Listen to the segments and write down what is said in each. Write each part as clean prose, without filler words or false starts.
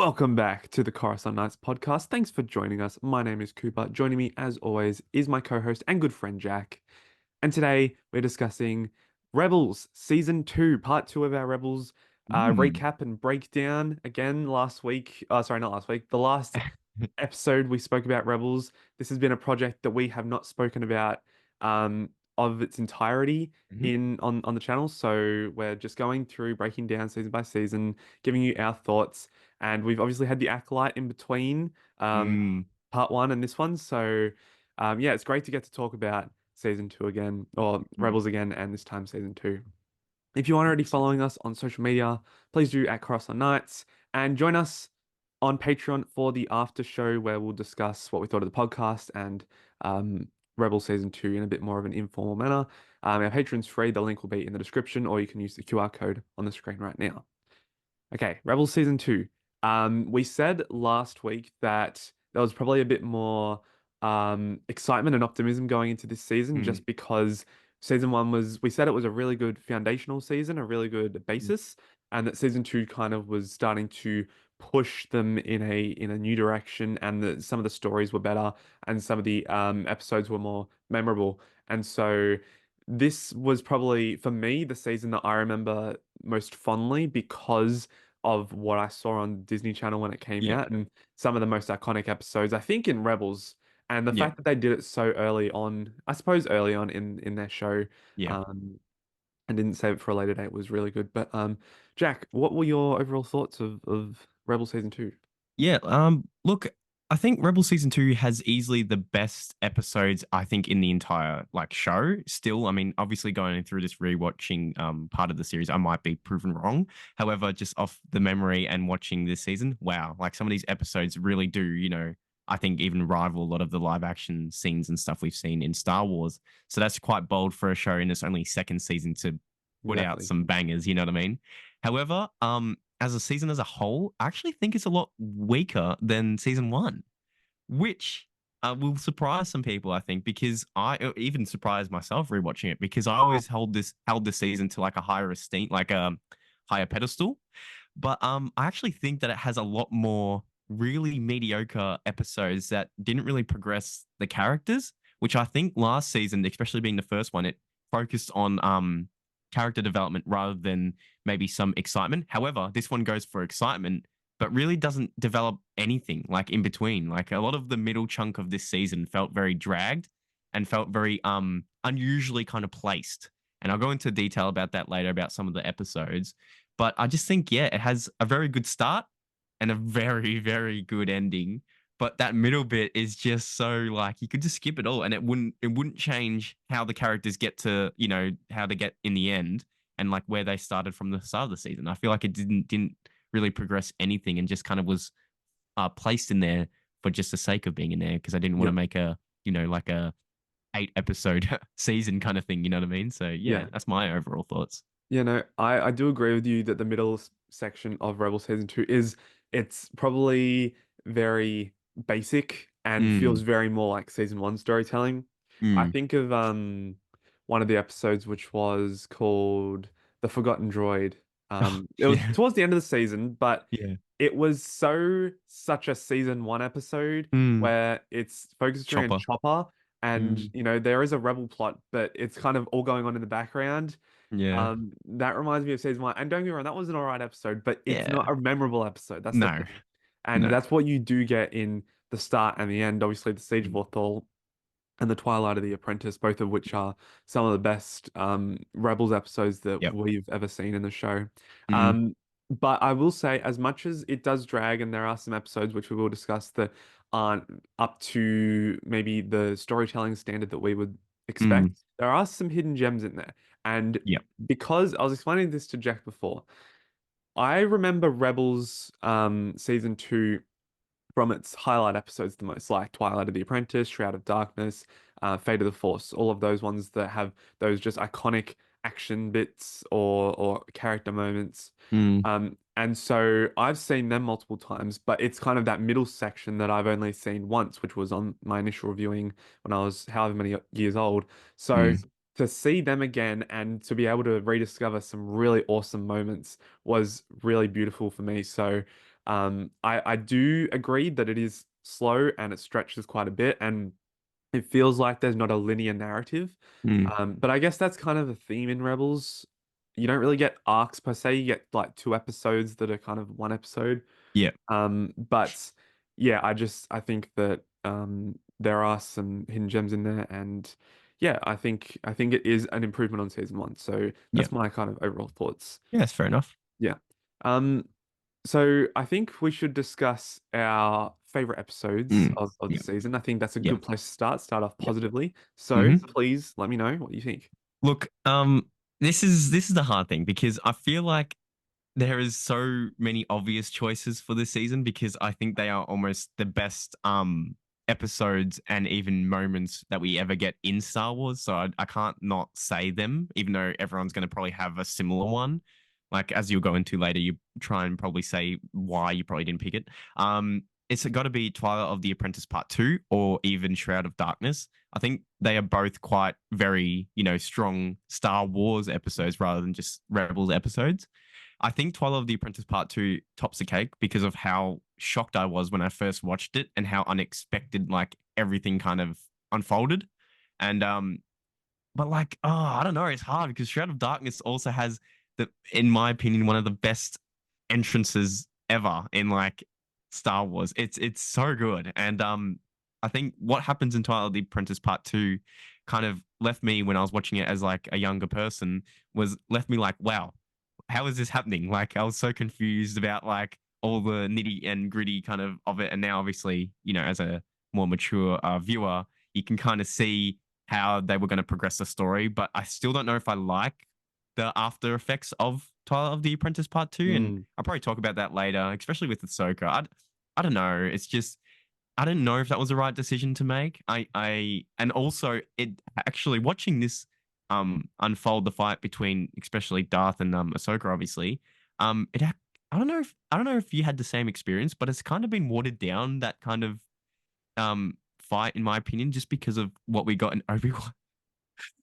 Welcome back to the Coruscant Knights podcast. Thanks for joining us. My name is Cooper. Joining me, as always, is my co-host and good friend Jack. And today we're discussing Rebels Season 2, Part 2 of our Rebels Mm. recap and breakdown. Again, last week, sorry, not last week, the last episode we spoke about Rebels. This has been a project that we have not spoken about of its entirety Mhm. on the channel. So we're just going through breaking down season by season, giving you our thoughts. And we've obviously had the Acolyte in between Mm. part one and this one. So yeah, it's great to get to talk about season two again, or Mm. Rebels again, and this time season two. If you aren't already following us on social media, please do at Cross on Nights and join us on Patreon for the after show where we'll discuss what we thought of the podcast and Rebel Season 2 in a bit more of an informal manner. Our Patreon's free. The link will be in the description, or you can use the QR code on the screen right now. Okay, Rebels Season 2. We said last week that there was probably a bit more excitement and optimism going into this season Mm. just because season one was, we said it was a really good foundational season, a really good Mm. basis, and that season two kind of was starting to push them in a new direction, and that some of the stories were better and some of the episodes were more memorable. And so this was probably for me the season that I remember most fondly because of what I saw on Disney Channel when it came Yep. out and some of the most iconic episodes, I think in Rebels, and the Yep. fact that they did it so early on, I suppose early on in their show, Yep. um, and didn't save it for a later date was really good. But Jack, what were your overall thoughts of Rebel season two? Yeah. Look, I think Rebel Season 2 has easily the best episodes, I think, in the entire show. Still, I mean, obviously going through this rewatching part of the series, I might be proven wrong. However, just off the memory and watching this season, wow, like some of these episodes really do, I think even rival a lot of the live action scenes and stuff we've seen in Star Wars. So that's quite bold for a show in its only second season to put out Exactly. some bangers, you know what I mean? However, as a season as a whole, I actually think it's a lot weaker than season one, which will surprise some people, I think, because I even surprised myself rewatching it because I always held this season to like a higher esteem, like a higher pedestal. But I actually think that it has a lot more really mediocre episodes that didn't really progress the characters, which I think last season, especially being the first one, it focused on character development rather than maybe some excitement. However, this one goes for excitement, but really doesn't develop anything like in between. Like a lot of the middle chunk of this season felt very dragged and felt very unusually kind of placed. And I'll go into detail about that later about some of the episodes. But I just think, yeah, it has a very good start and a very, very good ending. But that middle bit is just so like you could just skip it all and it wouldn't change how the characters get to, how they get in the end and like where they started from the start of the season. I feel like it didn't really progress anything and just kind of was placed in there for just the sake of being in there because I didn't want to Yep. make a, like a 8 episode season kind of thing, you know what I mean? So yeah, Yeah. that's my overall thoughts. You know, I do agree with you that the middle section of Rebel Season 2 is it's probably very basic and feels Mm. very more like season one storytelling. I Mm. think of one of the episodes which was called The Forgotten Droid. Oh, It was yeah. towards the end of the season, but Yeah. it was such a season one episode Mm. where it's focused around Chopper. Chopper and Mm. there is a rebel plot, but it's kind of all going on in the background. Yeah. That reminds me of season one. And don't get me wrong, that was an alright episode, but it's not Yeah. a memorable episode. That's the No. thing. And No. that's what you do get in the start and the end. Obviously, the Siege of Mm. Lothal and the Twilight of the Apprentice, both of which are some of the best Rebels episodes that Yep. we've ever seen in the show. Mm. But I will say, as much as it does drag, and there are some episodes which we will discuss that aren't up to maybe the storytelling standard that we would Mm. expect, there are some hidden gems in there. And Yep. because I was explaining this to Jack before, I remember Rebels season two from its highlight episodes the most, like Twilight of the Apprentice, Shroud of Darkness, Fate of the Force, all of those ones that have those just iconic action bits or character moments. Mm. And so I've seen them multiple times, but it's kind of that middle section that I've only seen once, which was on my initial reviewing when I was however many years old. So Mm. to see them again and to be able to rediscover some really awesome moments was really beautiful for me. So I do agree that it is slow and it stretches quite a bit, and it feels like there's not a linear narrative. Mm, But I guess that's kind of a theme in Rebels. You don't really get arcs per se. You get like two episodes that are kind of one episode. yeah, But yeah, I think that there are some hidden gems in there, and yeah, I think it is an improvement on season one. So yeah, that's my kind of overall thoughts. yeah. That's fair enough. Yeah. Um, so I think we should discuss our favorite episodes Mm, of the yeah, season. I think that's a yeah, good place to start. Start off yeah. positively. So Hmm. please let me know what you think. Look, this is the hard thing because I feel like there is so many obvious choices for this season because I think they are almost the best episodes and even moments that we ever get in Star Wars. So I can't not say them, even though everyone's going to probably have a similar one. Like as you'll go into later, you try and probably say why you probably didn't pick it. It's got to be Twilight of the Apprentice Part Two or even Shroud of Darkness. I think they are both quite very, strong Star Wars episodes rather than just Rebels episodes. I think Twilight of the Apprentice Part 2 tops the cake because of how shocked I was when I first watched it and how unexpected like everything kind of unfolded. And but like, oh, I don't know, it's hard because Shroud of Darkness also has in my opinion, one of the best entrances ever in like Star Wars. It's so good. And I think what happens in Twilight of the Apprentice Part 2 kind of left me when I was watching it as like a younger person was left me like, wow, how is this happening? Like I was so confused about like all the nitty and gritty kind of it. And now obviously, as a more mature viewer, you can kind of see how they were going to progress the story. But I still don't know if I like the after effects of Twilight of the Apprentice Part 2. And Mm. I'll probably talk about that later, especially with Ahsoka. I don't know. It's just I don't know if that was the right decision to make. And also it actually watching this unfold the fight between especially Darth and Ahsoka, obviously. I don't know if you had the same experience, but it's kind of been watered down that kind of fight in my opinion, just because of what we got in Obi-Wan.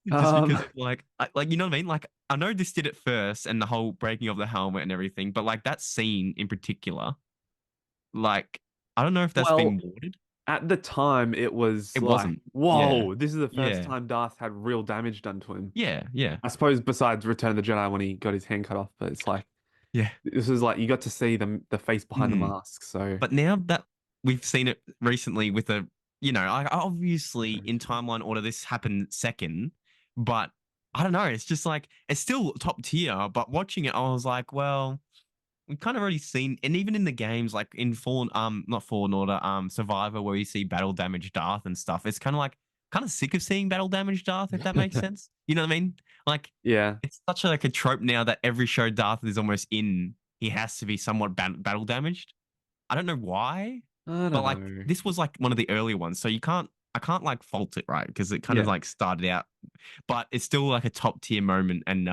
Just Um, because of like you know what I mean? Like I know this did it first and the whole breaking of the helmet and everything, but like that scene in particular, like I don't know if that's well, been watered. at the time, it was It like, wasn't. Yeah. whoa, this is the first Yeah. time Darth had real damage done to him. Yeah. Yeah. I suppose besides Return of the Jedi when he got his hand cut off, but it's like Yeah. this is like you got to see the face behind the Mm. mask. So But now that we've seen it recently with I obviously in timeline order this happened second, but I don't know. It's just like it's still top tier, but watching it, I was like, well, we've kind of already seen, and even in the games, like in Fallen, not Fallen Order, Survivor, where you see battle damage Darth and stuff. It's kind of sick of seeing battle damage Darth, if that makes sense. You know what I mean? Like, yeah, it's such like a trope now that every show Darth is almost in, he has to be somewhat battle damaged. I don't know why, I but don't like know. this was like one of the earlier ones, so I can't like fault it, right? Because it kind of Yeah, like started out, but it's still like a top tier moment, and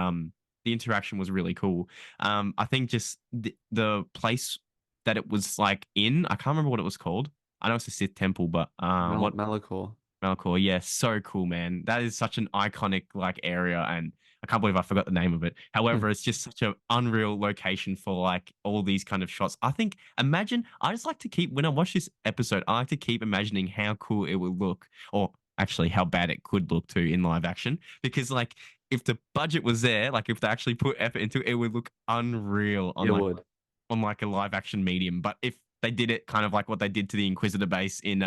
the interaction was really cool. I think just the place that it was like in, I can't remember what it was called. I know it's a Sith temple, but what Malachor. Malachor, yeah, so cool, man. That is such an iconic like area, and I can't believe I forgot the name of it. However, it's just such an unreal location for like all these kind of shots. I think imagine I just like to keep when I watch this episode, I like to keep imagining how cool it would look, or actually how bad it could look too in live action. Because like if the budget was there, like if they actually put effort into it, it would look unreal It would. on like a live action medium. But if they did it kind of like what they did to the Inquisitor base in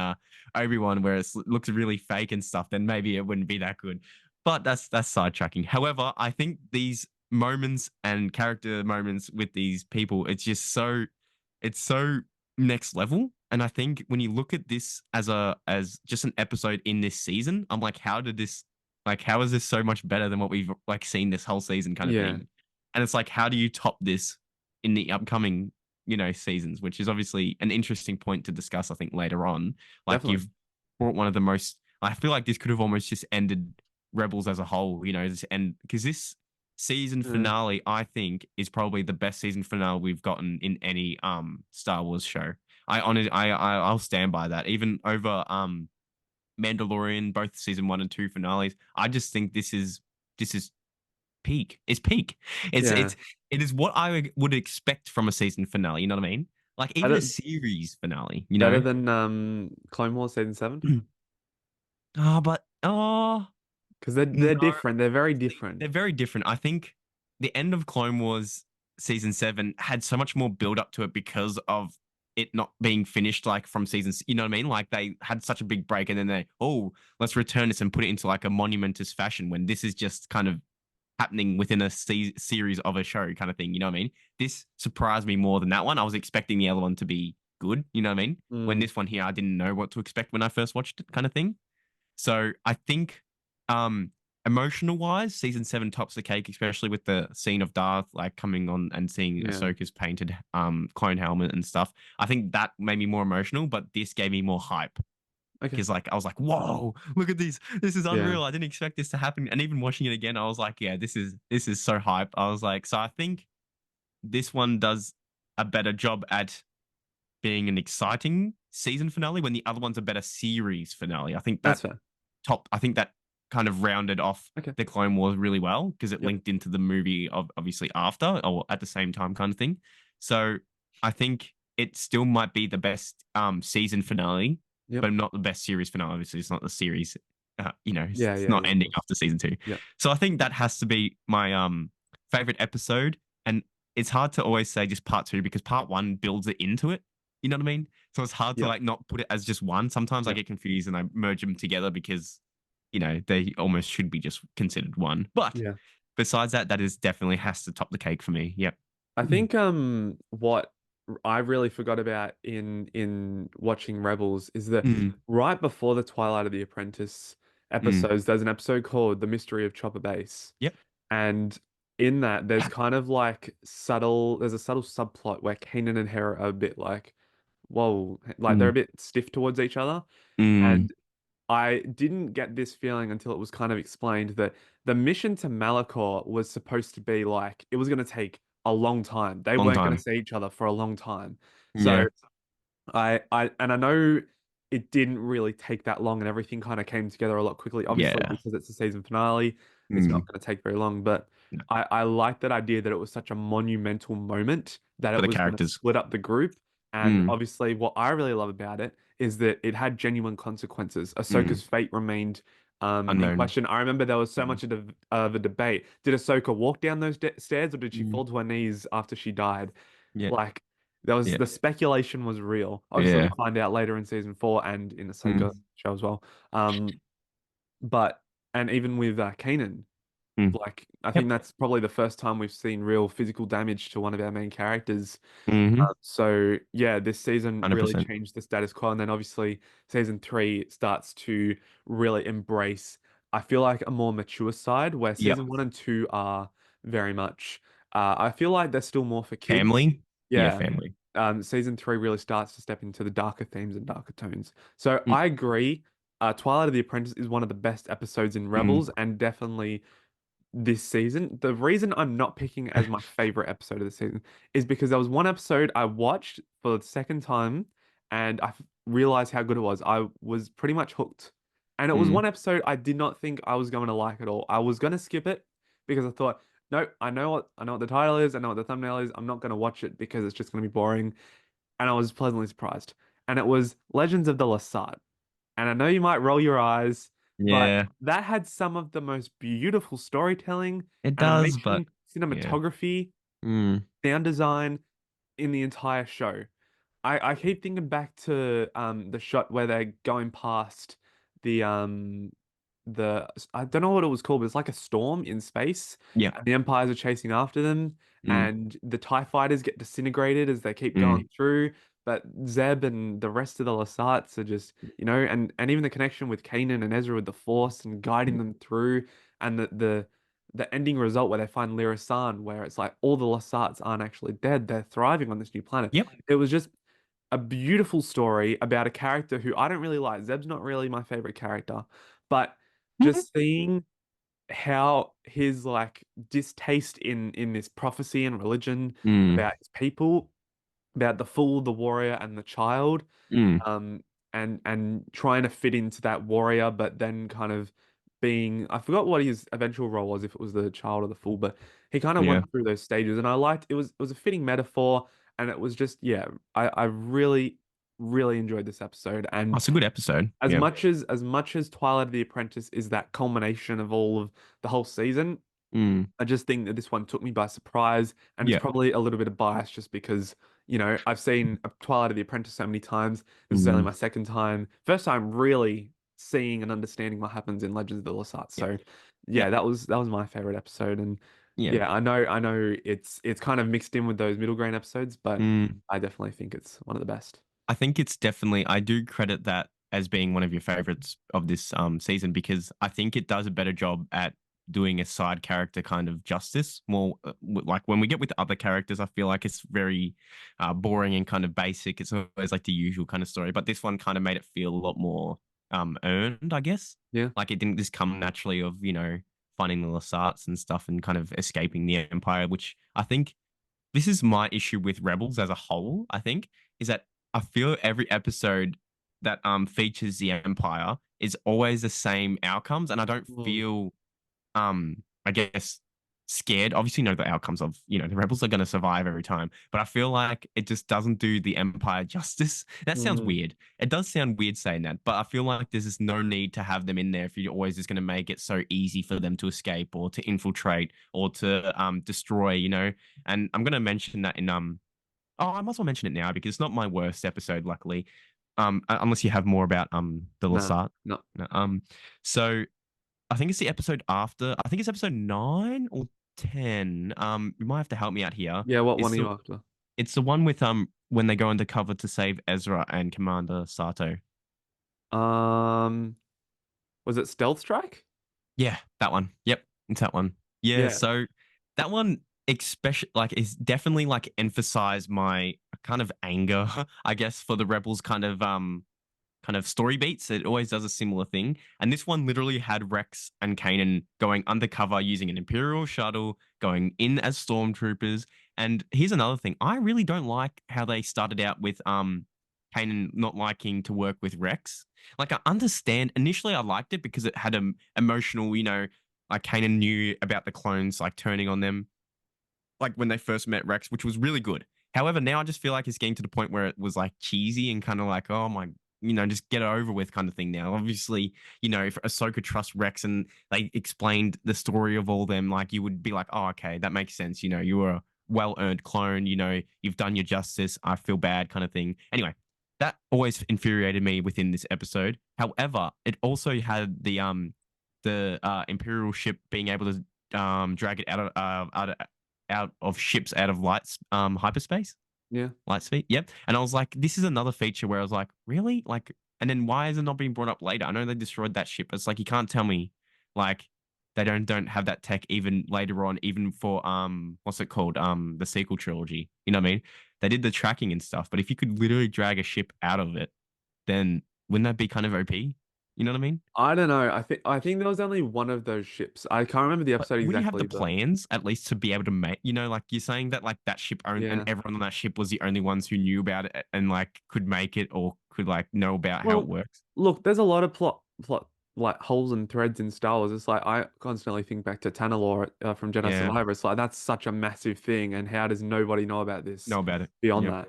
Obi-Wan, where it looks really fake and stuff, then maybe it wouldn't be that good. But that's sidetracking. However, I think these moments and character moments with these people, it's so next level. And I think when you look at this as just an episode in this season, I'm like, how is this so much better than what we've like seen this whole season kind of Yeah, thing? And it's like, how do you top this in the upcoming seasons, which is obviously an interesting point to discuss, I think, later on. Like definitely. you've brought one of the most, I feel like this could have almost just ended Rebels as a whole, and because this season Uh, finale, I think, is probably the best season finale we've gotten in any Star Wars show. I'll stand by that. Even over Mandalorian, both season 1 and 2 finales. I just think this is peak. It's peak. It's yeah, it's it is what I would expect from a season finale. You know what I mean? Like even a Better, series finale, you better know? than Clone Wars season 7 But because no, they're different. They're very see, different. they're very different. I think the end of Clone Wars season 7 had so much more build up to it because of it not being finished like from seasons. You know what I mean? Like they had such a big break, and then let's return this and put it into like a monumentous fashion when this is just kind of happening within a series of a show kind of thing. You know what I mean? This surprised me more than that one. I was expecting the other one to be good. You know what I mean? When Mm, this one here, I didn't know what to expect when I first watched it, kind of thing. So I think, um, emotional wise, season 7 tops the cake, especially with the scene of Darth like coming on and seeing yeah. Ahsoka's painted clone helmet and stuff. I think that made me more emotional, but this gave me more hype Okay. because like I was like, whoa, look at this. This is Yeah. unreal. I didn't expect this to happen. And even watching it again, I was like, yeah, this is so hype. I was like, so I think this one does a better job at being an exciting season finale when the other one's a better series finale. That's fair. I think that kind of rounded off Okay. the Clone Wars really well because it Yep. linked into the movie of obviously after or at the same time kind of thing. So I think it still might be the best season finale, Yep. but not the best series finale. Obviously, it's not the series. Yeah. It's Yeah. not Yeah. Of ending course. after season 2. Yep. So I think that has to be my favorite episode. And it's hard to always say just part 2 because part 1 builds it into it. You know what I mean? So it's hard to Yep. like not put it as just one. Sometimes I Yep. get confused and I merge them together because they almost should be just considered one. But Yeah. besides that, that is definitely has to top the cake for me. Yep. I Mm. think what I really forgot about in watching Rebels is that Mm. right before the Twilight of the Apprentice Mm. episodes, there's an episode called The Mystery of Chopper Base. Yep. And in that, there's a subtle subplot where Kanan and Hera are a bit like, whoa, like they're Mm. a bit stiff towards each other. Mm. And I didn't get this feeling until it was kind of explained that the mission to Malachor was supposed to be like, it was going to take a long time. They Long weren't going to time. see each other for a long time. So Yeah. I know it didn't really take that long and everything kind of came together a lot quickly. Obviously, Yeah. because it's a season finale, it's not Mm. going to take very long. But No. I like that idea that it was such a monumental moment that For it the was going to characters. split up the group. And Mm. obviously, what I really love about it is that it had genuine consequences. Ahsoka's Mm. fate remained in Unknown. question. I remember there was so Mm. much of a debate. Did Ahsoka walk down those stairs or did she Mm. fall to her knees after she died? Yeah. Like there was Yeah. the speculation was real. Obviously, Yeah. we'll find out later in season 4 and in Ahsoka Mm. show as well. But and even with Kanan, Mm. like I think Yep. that's probably the first time we've seen real physical damage to one of our main characters. Mm-hmm. So yeah, this season really 100%. changed the status quo, and then obviously season 3 starts to really embrace. I feel like a more mature side where Yep. season 1 and 2 are very much. I feel like they're still more for kids. Family. Yeah. Yeah, Family. season 3 really starts to step into the darker themes and darker tones. So Mm. I agree. Twilight of the Apprentice is one of the best episodes in Mm. Rebels, and definitely this season. The reason I'm not picking as my favorite episode of the season is because there was one episode I watched for the second time and realized how good it was. I was pretty much hooked. And it was Mm. one episode I did not think I was going to like at all. I was going to skip it because I thought, no, I know what the title is, I know what the thumbnail is. I'm not going to watch it because it's just going to be boring. And I was pleasantly surprised. And it was Legends of the Lasat. And I know you might roll your eyes, but Yeah. that had some of the most beautiful storytelling, It does, but animation, yeah. cinematography, Mm. sound design in the entire show. I keep thinking back to the shot where they're going past the I don't know what it was called, but it's like a storm in space, Yeah. and the Empires are chasing after them, Mm. and the TIE fighters get disintegrated as they keep Mm. going through. But Zeb and the rest of the Lasats are just, and even the connection with Kanan and Ezra with the Force and guiding Mm. them through, and the ending result where they find Lyra San, where it's like all the Lasats aren't actually dead, they're thriving on this new planet. Yep. It was just a beautiful story about a character who I don't really like. Zeb's not really my favorite character, but Mhm. just seeing how his like distaste in this prophecy and religion Mm. about his people, about the fool, the warrior, and the child, Mm. um, and trying to fit into that warrior, but then kind of being, I forgot what his eventual role was, if it was the child or the fool, but he kind of Yeah. went through those stages, and I liked it was a fitting metaphor. and it was just yeah, I really really enjoyed this episode. Oh, And it's a good episode. as Yeah. much as Twilight of the Apprentice is that culmination of all of the whole season, Mm, I just think that this one took me by surprise, and it's yeah. probably a little bit of bias just because, I've seen Twilight of the Apprentice so many times. This is only Mm, my second time, first time really seeing and understanding what happens in Legends of the Lost Ark. yeah. So, Yeah. yeah, that was my favorite episode, and Yeah. yeah, I know it's kind of mixed in with those middle ground episodes, but Mm. I definitely think it's one of the best. I think it's definitely, I do credit that as being one of your favorites of this season because I think it does a better job at doing a side character kind of justice. More like when we get with other characters, I feel like it's very boring and kind of basic. It's always like the usual kind of story, but this one kind of made it feel a lot more earned, I guess. Yeah. Like it didn't just come naturally of, finding the Lasats and stuff and kind of escaping the Empire, which I think this is my issue with Rebels as a whole, I think, is that I feel every episode that features the Empire is always the same outcomes, and I don't Mm. feel I guess scared. Obviously know the outcomes of, the rebels are gonna survive every time. But I feel like it just doesn't do the Empire justice. That sounds Mm. weird. It does sound weird saying that, but I feel like there's just no need to have them in there if you're always just gonna make it so easy for them to escape or to infiltrate or to destroy, And I'm gonna mention that in oh, I might as well mention it now because it's not my worst episode, luckily. Unless you have more about the No, Lasat. no. No, so I think it's the episode after. I think it's episode 9 or 10. You might have to help me out here. Yeah, what one It's are the you after? it's the one with when they go undercover to save Ezra and Commander Sato. Um, was it Stealth Strike? Yeah, that one. Yep, it's that one. Yeah, Yeah. so that one especially like is definitely like emphasized my kind of anger, I guess, for the rebels kind of story beats. It always does a similar thing. And this one literally had Rex and Kanan going undercover using an Imperial shuttle, going in as stormtroopers. And here's another thing. I really don't like how they started out with Kanan not liking to work with Rex. Like I understand initially I liked it because it had an emotional, like Kanan knew about the clones like turning on them like when they first met Rex, which was really good. However, now I just feel like it's getting to the point where it was like cheesy and kind of like, oh my, just get it over with kind of thing now. Obviously, if Ahsoka trusts Rex and they explained the story of all them, like you would be like, oh, okay, that makes sense. You were a well-earned clone, you've done your justice. I feel bad kind of thing. Anyway, that always infuriated me within this episode. However, it also had the Imperial ship being able to drag it out of ships out of lights hyperspace Yeah. light speed. Yep. And I was like, this is another feature where I was like, really? Like, and then why is it not being brought up later? I know they destroyed that ship. It's like you can't tell me like they don't have that tech even later on, even for what's it called? The sequel trilogy. You know what I mean? They did the tracking and stuff, but if you could literally drag a ship out of it, then wouldn't that be kind of OP? You know what I mean? I don't know. I think there was only one of those ships. I can't remember the But episode would you have the exactly, but plans at least to be able to make, like you're saying that like that ship owned and yeah. everyone on that ship was the only ones who knew about it and like could make it or could like know about how it Well, works. look, there's a lot of plot like holes and threads in Star Wars. It's like I constantly think back to Tanalorr from Jedi Yeah, Survivor. It's like that's such a massive thing, and how does nobody know about this know about it. beyond Yeah. that?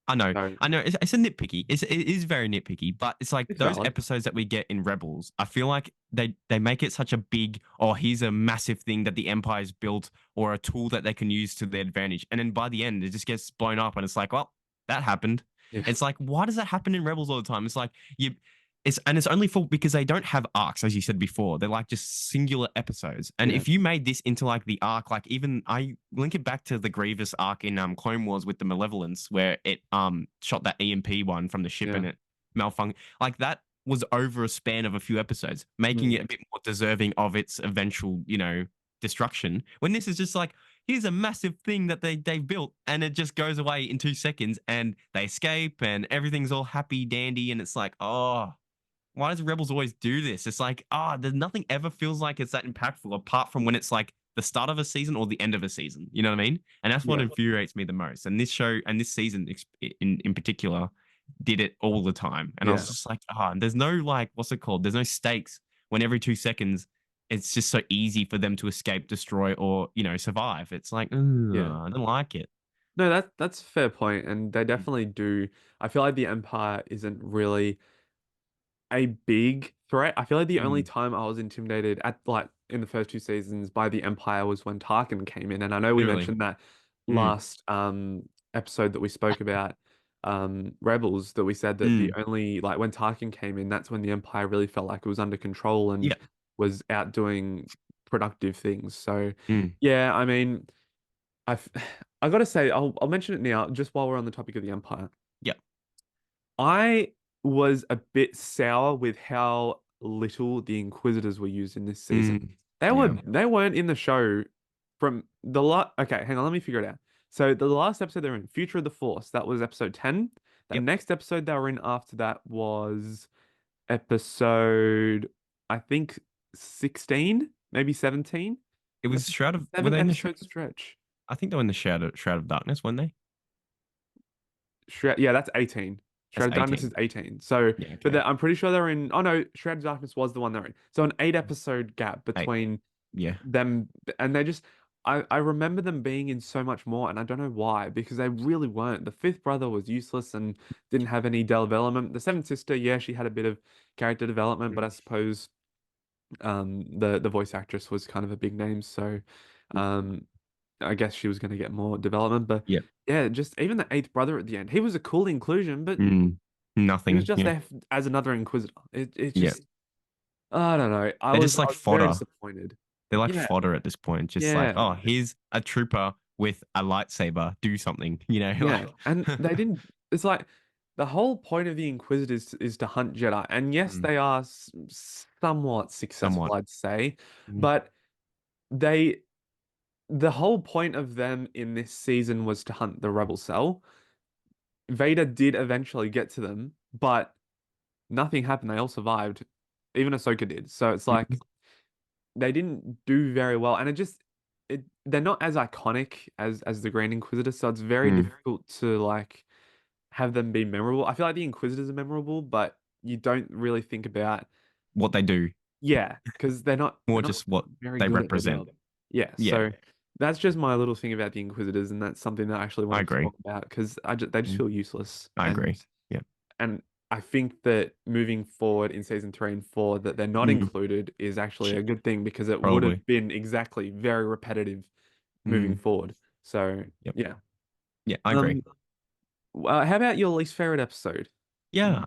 I know, So I know. It's a nitpicky. It is very nitpicky, but it's like it's those valid. episodes that we get in Rebels. I feel like they make it such a big, oh, here's a massive thing that the Empire's built or a tool that they can use to their advantage, and then by the end, it just gets blown up, and it's like, well, that happened. Yeah. It's like, why does that happen in Rebels all the time? It's like it's only for because they don't have arcs, as you said before. They're like just singular episodes. And Yeah. if you made this into like the arc, like even I link it back to the Grievous arc in Clone Wars with the Malevolence, where it shot that EMP one from the ship Yeah. and it malfunctioned. Like that was over a span of a few episodes, making Mm. it a bit more deserving of its eventual, destruction. When this is just like, here's a massive thing that they've built and it just goes away in 2 seconds and they escape and everything's all happy dandy and it's like, oh, why does Rebels always do this? It's like, there's nothing ever feels like it's that impactful apart from when it's like the start of a season or the end of a season. You know what I mean? And that's what Yeah. infuriates me the most. And this show and this season in particular did it all the time. And I Yeah. was just like, there's no like, what's it called? There's no stakes when every 2 seconds it's just so easy for them to escape, destroy, or survive. It's like, Yeah. I don't like it. No, that's a fair point, and they Mm, definitely do. I feel like the Empire isn't really a big threat. I feel like the only mm, time I was intimidated at like in the first two seasons by the Empire was when Tarkin came in. And I know we really. mentioned that Mm, last episode that we spoke about Rebels, that we said that the mm, only like when Tarkin came in, that's when the Empire really felt like it was under control yeah. and was out doing productive things. So Mm, yeah, I mean I've I gotta say I'll mention it now just while we're on the topic of the Empire. yeah. I was a bit sour with how little the Inquisitors were used in this season. Mm, yeah. They weren't in the show from the lot. Okay, hang on, let me figure it out. So the last episode they were in, Future of the Force, that was episode 10. The Yep. next episode they were in after that was episode, I think 16, maybe 17. It was That's a Shroud of. Were seven they in the? episode stretch. I think they were in the Shroud of Darkness, weren't they? Yeah, that's 18. That's Shroud of Darkness 18. is 18. So, Yeah. but Okay. I'm pretty sure they're in. Oh no, Shroud of Darkness was the one they're in. So an 8 episode gap Eight. between Yeah. them, and they just. I remember them being in so much more, and I don't know why, because they really weren't. The fifth brother was useless and didn't have any development. The seventh sister, yeah, she had a bit of character development, but I suppose the voice actress was kind of a big name, so um I guess she was going to get more development. But Yeah. yeah, just even the eighth brother at the end, he was a cool inclusion, but Mm, he was nothing. just Yeah. there as another Inquisitor. It Yeah. just I don't know. They're just I like was very fodder. disappointed. They're like Yeah, fodder at this point. Just like, yeah, oh, here's a trooper with a lightsaber. Do something. yeah. Like. And they didn't. It's like the whole point of the Inquisitors is to hunt Jedi, and yes, Mm, they are somewhat somewhat. successful, I'd say, Mm, but they the whole point of them in this season was to hunt the rebel cell. Vader did eventually get to them, but nothing happened. They all survived. Even Ahsoka did. So it's mm, like they didn't do very well, and they're not as iconic as the Grand Inquisitor. So it's very mm. difficult to like have them be memorable. I feel like the Inquisitors are memorable, but you don't really think about What they do, yeah, because they're more not just what very they good at their represent. job. Yeah, Yeah, so that's just my little thing about the Inquisitors, and that's something that I actually I wanted to agree. talk about because they just Mm, feel useless, I agree. Yeah. and I think that moving forward in season 3 and 4 that they're not Mm, included is actually sh- a good thing because it would probably. have been exactly very repetitive moving Mm, forward. So yep. yeah. Yeah, I agree. Um, how about your least favorite episode? Yeah.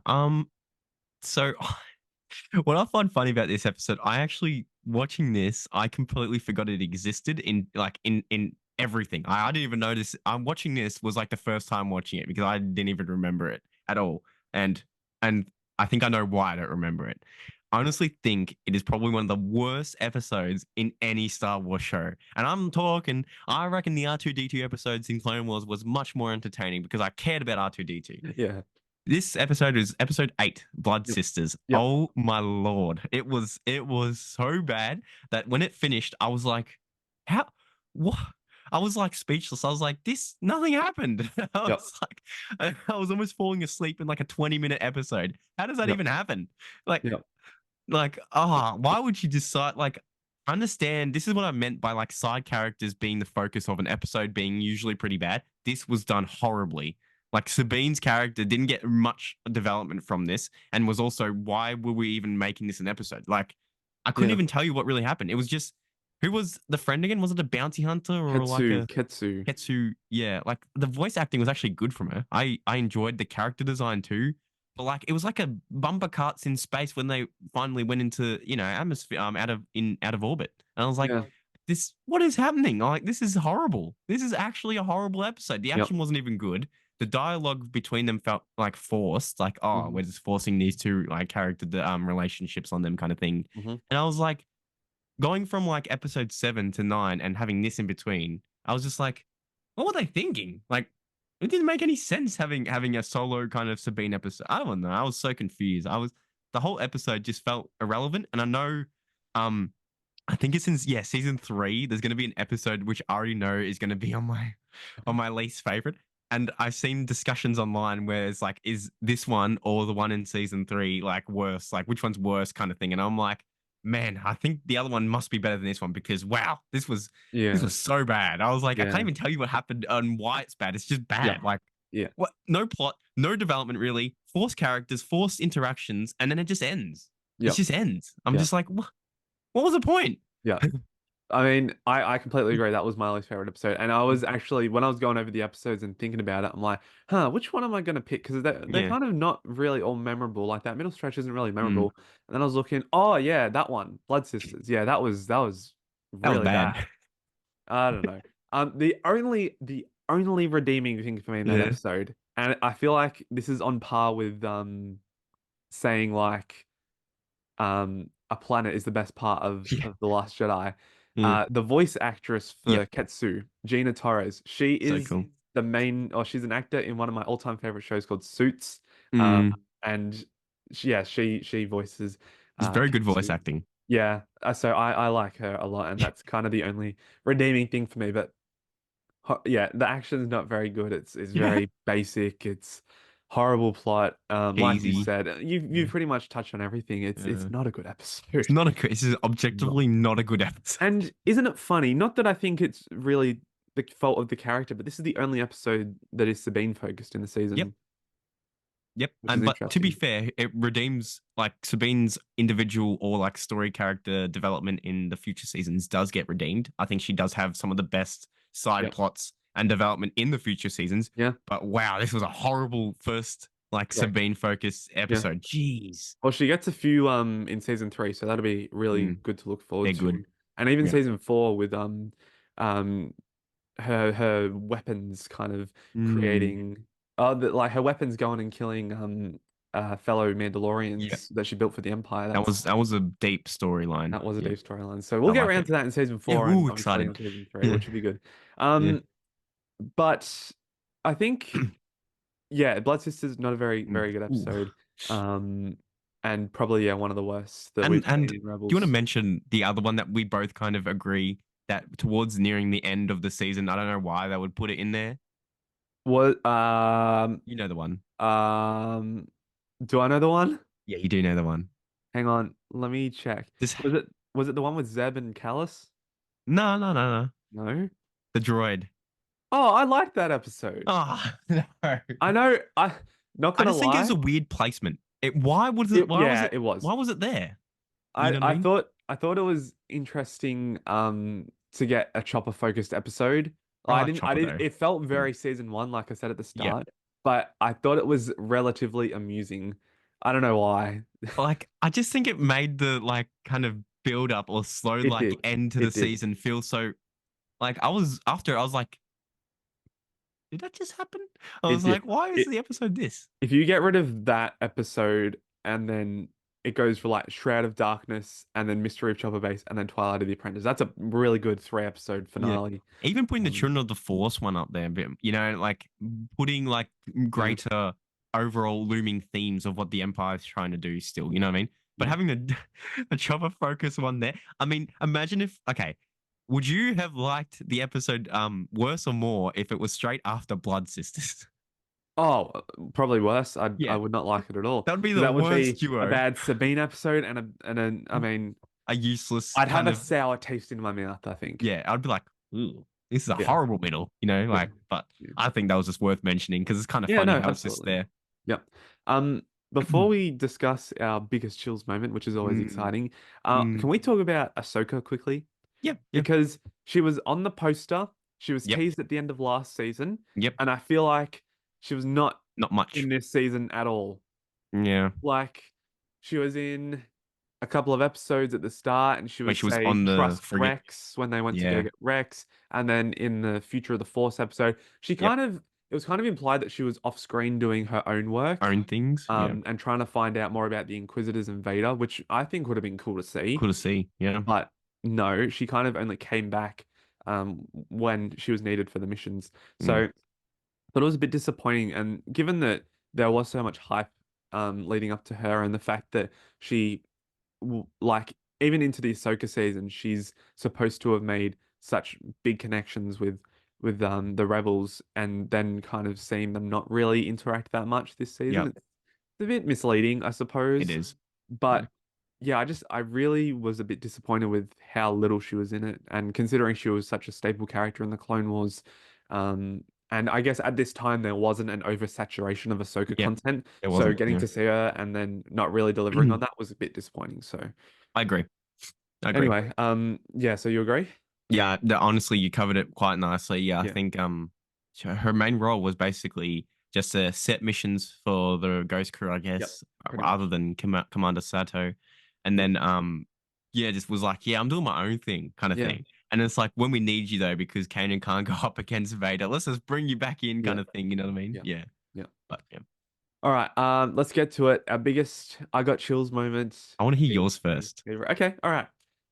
So what I find funny about this episode, I actually watching this, I completely forgot it existed in everything. I didn't even notice. I'm watching this was like the first time watching it because I didn't even remember it at all. And I think I know why I don't remember it. I honestly think it is probably one of the worst episodes in any Star Wars show. And I'm talking, I reckon the R2D2 episodes in Clone Wars was much more entertaining because I cared about R2D2. Yeah. This episode is episode 8, Blood Yep. Sisters. Yep. Oh my lord. It was so bad that when it finished, I was like, how what? I was like speechless. I was like, this nothing happened. I Yep. was like, I was almost falling asleep in like a 20-minute episode. How does that Yep. even happen? Like, Yep. why would you decide like understand this is what I meant by like side characters being the focus of an episode being usually pretty bad. This was done horribly. Like Sabine's character didn't get much development from this and was also why were we even making this an episode? Like I couldn't Yeah. even tell you what really happened. It was just who was the friend again? Was it a bounty hunter or like Ketsu. a Ketsu. Ketsu? Yeah, like the voice acting was actually good from her. I enjoyed the character design too. But like it was like a bumper carts in space when they finally went into atmosphere out of orbit, and I was like, Yeah. this what is happening? Like this is horrible. This is actually a horrible episode. The Yep. action wasn't even good. The dialogue between them felt like forced. Like oh, Hmm. we're just forcing these two like character relationships on them kind of thing. Hmm. And I was like going from like episode 7 to 9 and having this in between. I was just like, what were they thinking? Like it didn't make any sense having a solo kind of Sabine episode. I don't know. I was so confused. The whole episode just felt irrelevant. And I know um I think it's in season 3. There's gonna be an episode which I already know is gonna be on my least favorite. And I've seen discussions online where it's like, is this one or the one in season 3 like worse? Like which one's worse kind of thing? And I'm like, man, I think the other one must be better than this one because wow, this Yeah. was so bad. I was like, I can't Yeah. even tell you what happened and why it's bad. It's just Yeah. bad. Like, Yeah. what? No plot, no development really. Forced characters, forced interactions, and then it just ends. It Yeah. just ends. I'm Yeah. just like, what was the point? Yeah. I mean, I completely agree. That was my least favorite episode. And I was actually, when I was going over the episodes and thinking about it, I'm like, which one am I going to pick? Because they're Yeah. kind of not really all memorable. Like that middle stretch isn't really Mm, memorable. And then I was looking, oh yeah, that one, Blood Sisters. Yeah, that was that was really bad. bad. I don't know. The only redeeming thing for me in that Yeah. episode, and I feel like this is on par with saying like a planet is the best part Yeah. of The Last Jedi. Yeah. The voice actress Yep. for Ketsu, Gina Torres, she So is cool. the main, or she's an actor in one of my all-time favorite shows called Suits. Mm, And she voices it's very good voice Ketsu. acting. Yeah, so I like her a lot, and that's kind of the only redeeming thing for me. But yeah, the action's not very good. It's Yeah. very basic. It's horrible plot. Like you Cheesy. said, you Yeah. pretty much touched on everything. It's Yeah. not a good It's episode. not a good, this is Not. objectively not a good episode. And isn't it funny? Not that I think it's really the fault of the character, but this is the only episode that is Sabine focused in the Yep. season, Yep. which is And but to be interesting. fair, it redeems like Sabine's individual or like story character development in the future seasons does get redeemed. I think she does have some of the best side Yep. plots and development in the future seasons. Yeah. But wow, this was a horrible first like Yeah. Sabine focused Yeah. episode. Jeez. Well, she gets a few in season 3, so that'll be really Mm, good to look they're forward good. to. And even Yeah. season 4 with um her weapons kind of Mm, creating like her weapons going and killing fellow yeah. Mandalorians that she built for the Empire. That was a deep storyline. That was a Yeah. deep storyline. So we'll I get like around it. to that in season Yeah. 4 and Ooh, obviously in exciting. season 3, Yeah. which will be good. Yeah. But I think yeah, Blood Sisters not a very Mm, very good ooh. episode. Um and probably yeah, one of the worst that we've And seen in do you want to Rebels. mention the other one that we both kind of agree that towards nearing the end of the season, I don't know why they would put it in there. What You know the one. um do I know the one? Yeah, you do know the one. Hang on, let me check. This Was it the one with Zeb and Callus? no, no, no, no. No. The droid. Oh, I liked that episode. Oh no. I know. I not I gonna just think it was lie. a weird placement. Why was it Yeah, it was. why was it there? You I know what I I mean? thought I thought it was interesting to get a chopper focused episode. I I like didn't I Chopper did though. it felt Mm. very season 1 like I said at the Yeah. start, but I thought it was relatively amusing. I don't know why. Like I just think it made the like kind of build up or slow It like did. end to the It did. season feel so like I was after I was like, did that just happen? I It was did. like, why is It the episode this? If you get rid of that episode and then it goes for like Shroud of Darkness and then Mystery of Chopper Base and then Twilight of the Apprentice, that's a really good 3 episode Yeah. finale. Even putting the Um, Children of the Force one up there, but you know, like putting like yeah, greater overall looming themes of what the Empire is trying to do still, you know what I mean? But yeah. having the the chopper focus one there, I mean, imagine if okay, would you have liked the episode worse or more if it was straight after Blood Sisters? Oh, probably worse. I Yeah, would not like it at all. that would be 'Cause the that would worst be a duo. bad Sabine episode I mean, A useless I'd have kind a of sour taste in my mouth, I think. yeah, I'd be like, ooh, this is a Yeah. horrible middle, you know, Yeah. like, but Yeah. I think that was just worth mentioning because it's kind of Yeah, funny no, how it's just absolutely. there. Yep. Before we discuss our biggest chills moment, which is always Mm, exciting, mm. can we talk about Ahsoka quickly? Yep, yep, Because she was on the poster, she was yep, teased at the end of last season, yep. and I feel like she was not Not much. in this season at all. Yeah, Like she was in a couple of episodes at the start, and she when would she was say on the trust frigate. Rex when they went to go Yeah, get Rex, and then in the Future of the Force episode, she yep. kind of it was kind of implied that she was off screen doing her own work, Own things. Yeah, and trying to find out more about the Inquisitors and Vader, which I think would have been cool to see. cool to see. Yeah, But no, she kind of only came back when she was needed for the missions. mm, So thought it was a bit disappointing. And given that there was so much hype leading up to her, and the fact that she like even into the Ahsoka season, she's supposed to have made such big connections with the rebels, and then kind of seeing them not really interact that much this season. yep. It's a bit misleading, I It suppose. is. Yeah, But yeah, I really was a bit disappointed with how little she was in it, and considering she was such a staple character in the Clone Wars, and I guess at this time there wasn't an oversaturation of Ahsoka Yeah, content, it so wasn't. getting Yeah. to see her and then not really delivering on that was a bit disappointing. So I agree. I agree. anyway, yeah, so you agree? Yeah, honestly, you covered it quite nicely. Yeah, I Yeah, think her main role was basically just to set missions for the Ghost Crew, I yep, guess, pretty rather much. than Commander Sato. And Yep, then yeah, just was like, yeah, I'm doing my own thing, kind of yeah, thing. And it's like when we need you though, because Kanan can't go up against Vader, let's just bring you back in, yeah, kind of thing. You know what I mean? yeah, Yeah, yeah. but yeah, All right, let's get to it. Our biggest I got chills moment. I want to hear Favorite- yours first. favorite. Okay, all right.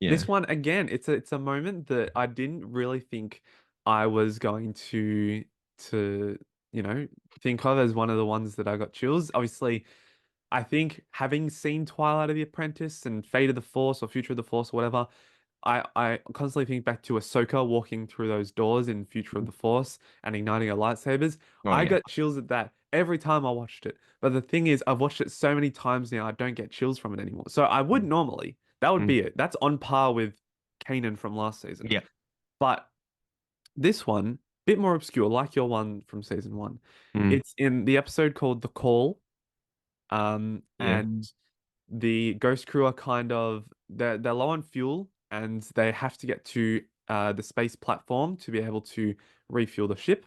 This Yeah. one again, it's a moment that I didn't really think I was going to you know think of as one of the ones that I got chills. Obviously, I think having seen Twilight of the Apprentice and Fate of the Force or Future of the Force or whatever, I constantly think back to Ahsoka walking through those doors in Future of the Force and igniting her lightsabers. Oh I yeah. got chills at that every time I watched it. But the thing is, I've watched it so many times now, I don't get chills from it anymore. So I would Mm, normally. That would mm, be it. That's on par with Kanan from last season. yeah. But this one, bit more obscure, like your one from season one. Mm, It's in the episode called The Call. yeah. And the ghost crew are kind of they're low on fuel and they have to get to the space platform to be able to refuel the ship,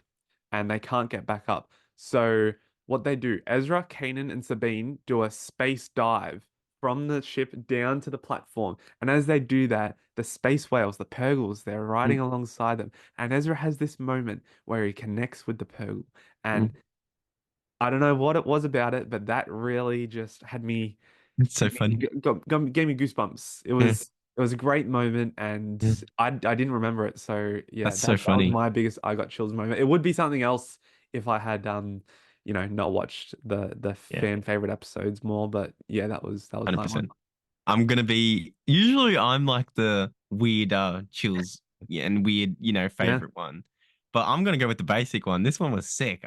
and they can't get back up. So what they do, Ezra, Kanan, and Sabine do a space dive from the ship down to the platform. And as they do that, the space whales, the Purgles, they're riding Mm, alongside them. And Ezra has this moment where he connects with the Purgle. And mm. I don't know what it was about it, but that really just had me It's so funny. gave me goosebumps. Yeah, It was a great moment, and yeah. I didn't remember it. So yeah, That's so that was funny. my biggest I got chills moment. It would be something else if I had not watched the Yeah, fan favorite episodes more. But yeah, that was my one. 100%. I'm gonna be usually I'm like the weird chills, yeah, and weird, Yeah, favorite one. But I'm gonna go with the basic one. This one was sick.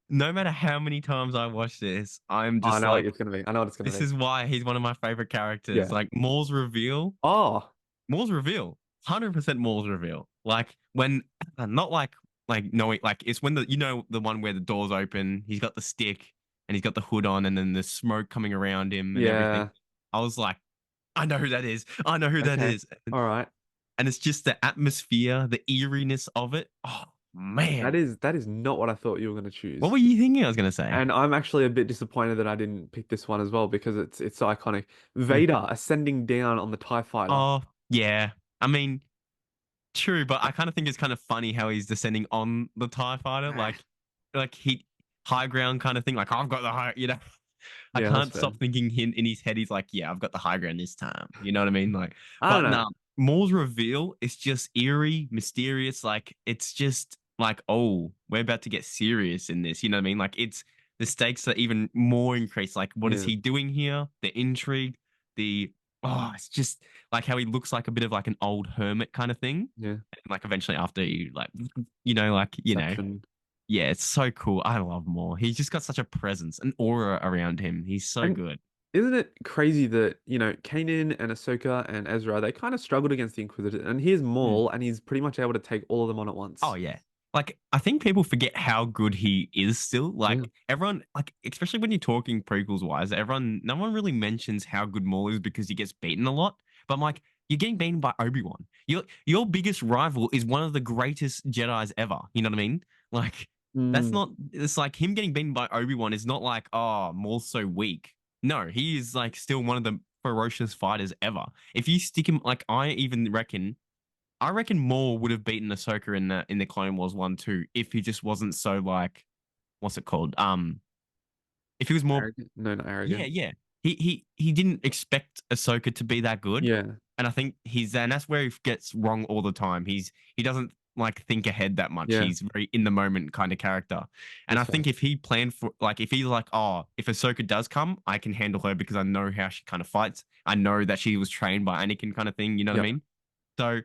No matter how many times I watch this, I'm oh, I just know what like, it's gonna be. I know what it's gonna this be. is why he's one of my favorite characters. Yeah. Like Maul's reveal. Oh, Maul's reveal, 100% Maul's reveal. Like when, not like knowing, like it's when the one where the doors open, he's got the stick and he's got the hood on, and then the smoke coming around him and everything. yeah. I was like, I know who that is. I know who that Okay. is. And, All right. and it's just the atmosphere, the eeriness of it. Oh That man, is that is not what I thought you were gonna what choose. were you thinking? I was gonna say. And I'm actually a bit disappointed that I didn't pick this one as well because it's so iconic. Hmm. Vader ascending down on the TIE fighter. Oh yeah, I mean, true, but I kind of think it's kind of funny how he's descending on the TIE fighter, like he high ground kind of thing. Like I've got the high. I Yeah, that's can't fair. stop thinking him in his head. He's like, yeah, I've got the high ground this time. You know what I mean? Like, I don't but know. no, Maul's reveal is just eerie, mysterious. Like, it's just like, oh, we're about to get serious in this. You know what I mean? Like, it's the stakes are even more increased. Like, what is Yeah, he doing here? The intrigue, the it's just like how he looks like a bit of like an old hermit kind of thing. yeah. And like eventually after you like, Perception. yeah, it's so cool. I love Maul. He's just got such a presence, an aura around him. He's so And good. isn't it crazy that, Kanan and Ahsoka and Ezra, they kind of struggled against the Inquisitor, and here's Mm. Maul, and he's pretty much able to take all of them on at Oh once. yeah. Like I think people forget how good he is still. Yeah. Like everyone, like especially when you're talking prequels wise, no one really mentions how good Maul is because he gets beaten a lot. But I'm like, you're getting beaten by Obi-Wan. Your biggest rival is one of the greatest Jedi's ever. You know what I mean? Like that's Mm, not. It's like him getting beaten by Obi-Wan is not like, oh, Maul's so weak. No, he is like still one of the ferocious fighters ever. If you stick him, like I reckon Maul would have beaten Ahsoka in the Clone Wars 1 too if he just wasn't so like what's it called? If he was more arrogant? No, not yeah, arrogant. yeah. He didn't expect Ahsoka to be that good. Yeah, And I think and that's where he gets wrong all the time. He doesn't like think ahead that much. yeah, He's very in the moment kind of character. And that's I fair. think if he planned for like if he's like, oh, if Ahsoka does come, I can handle her because I know how she kind of fights. I know that she was trained by Anakin kind of thing, you know what I Yep. mean? So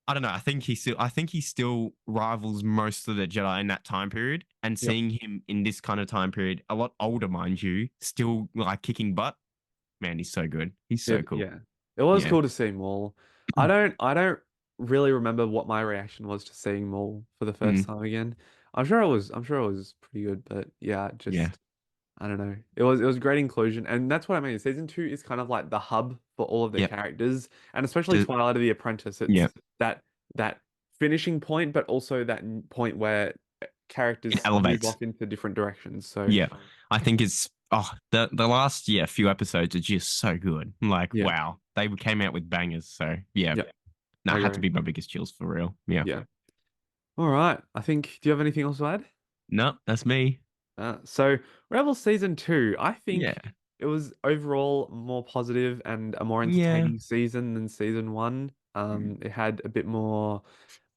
I don't know. I think he still rivals most of the Jedi in that time period. And Yep. seeing him in this kind of time period, a lot older, mind you, still like kicking butt. Man, he's so good. He's so cool. Yeah. It was Yeah. cool to see Maul. I don't really remember what my reaction was to seeing Maul for the first Mm, time again. I'm sure it was pretty good, but yeah, yeah. just I don't know. It was great inclusion, and that's what I mean. Season 2 is kind of like the hub for all of the Yep. characters, and especially To, Twilight of the Apprentice. It's yeah. that finishing point, but also that point where It characters move elevates. off into different directions. So Yeah. I think it's the last few episodes are just so good. Like, yeah, wow. They came out with bangers. So yeah. yeah, I That had to agree. be my biggest chills for real. Yeah. Yeah. All right. I think. Do you have anything else to add? No, that's me. So Rebels season 2, I Yeah. think it was overall more positive and a more Yeah. entertaining season than season 1. Mm. It had a bit more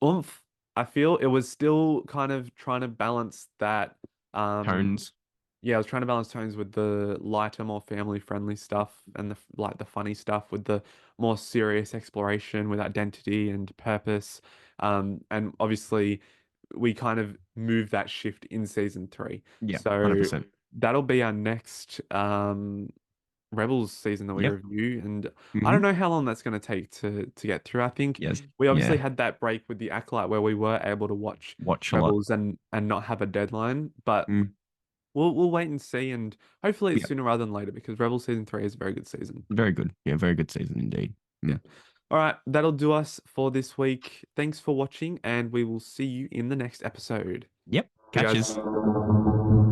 oomph. I feel it was still kind of trying to balance that. Um, Tones. yeah, I was trying to balance tones with the lighter, more family-friendly stuff and the funny stuff with the more serious exploration with identity and purpose. And obviously we kind of move that shift in season 3. Yeah. So 100%. that'll be our next Rebels season that we Yep. review, and I Hmm. don't know how long that's going to take to get through. I think Yes. we obviously Yeah. had that break with the Acolyte where we were able to watch Watch a lot. Rebels and not have a deadline, but Mm. we'll wait and see, and hopefully it's Yeah. sooner rather than later because Rebels season 3 is a very good season. Very good. Yeah. Very good season indeed. Yeah. Mm. All right, that'll do us for this week. Thanks for watching, and we will see you in the next episode. Yep. See you Catches. guys.